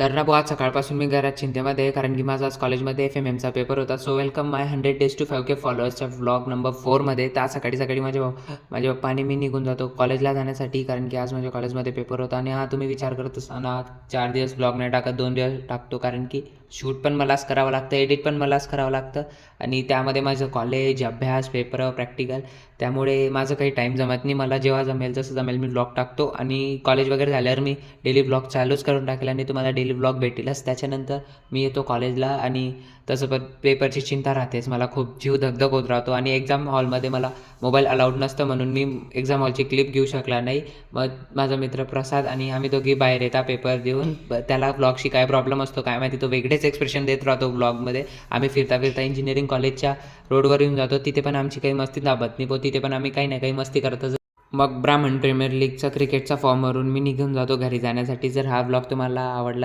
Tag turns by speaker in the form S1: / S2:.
S1: तर ना बुवा आज सकाळपासून मी घरात चिंतेमध्ये आहे, कारण की माझा आज कॉलेजमध्ये FMMचा पेपर होता. So welcome my 100 days to 5K फॉलोअर्सच्या व्लॉग नंबर 4मध्ये. तर आज सकाळी माझ्या पप्पा आणि मी निघून जातो कॉलेजला जाण्यासाठी, कारण की आज माझ्या कॉलेजमध्ये पेपर होता. आणि तुम्ही विचार करत असताना 4 दिवस ब्लॉग नाही टाकत, 2 दिवस टाकतो, कारण की शूट पण मलाच करावं लागतं, एडिट पण मलाच करावं लागतं आणि त्यामध्ये माझं कॉलेज, अभ्यास, पेपर, प्रॅक्टिकल, त्यामुळे माझं काही टाईम जमत नाही. मला जेव्हा जमेल जसं जमेल मी ब्लॉग टाकतो आणि कॉलेज वगैरे झाल्यावर मी डेली ब्लॉग चालूच करून टाकेल आणि तुम्हाला डेली ब्लॉग भेटेलच. त्याच्यानंतर मी येतो कॉलेजला आणि तसं पण पेपरची चिंता राहतेच, मला खूप जीव धगधग होत राहतो. आणि एक्झाम हॉलमध्ये मला मोबाईल अलाउड नसतं म्हणून मी एक्झाम हॉलची क्लिप घेऊ शकला नाही. मग माझा मित्र प्रसाद आणि आम्ही दोघी बाहेर येता पेपर देऊन. त्याला ब्लॉगशी काय प्रॉब्लेम असतो काय माहिती, तो वेगळेच एक्सप्रेशन देत राहतो ब्लॉगमध्ये. आम्ही फिरता फिरता इंजिनिअरिंग कॉलेजच्या रोडवर येऊन जातो, तिथे पण आमची काही मस्ती थांबत नाही, तिथे पण आम्ही काही ना काही मस्ती करतच. मग ब्राह्मण प्रीमियर लीगचा क्रिकेटचा फॉर्मवरून मी निघून जातो घरी जाण्यासाठी. जर हा ब्लॉग तुम्हाला आवडला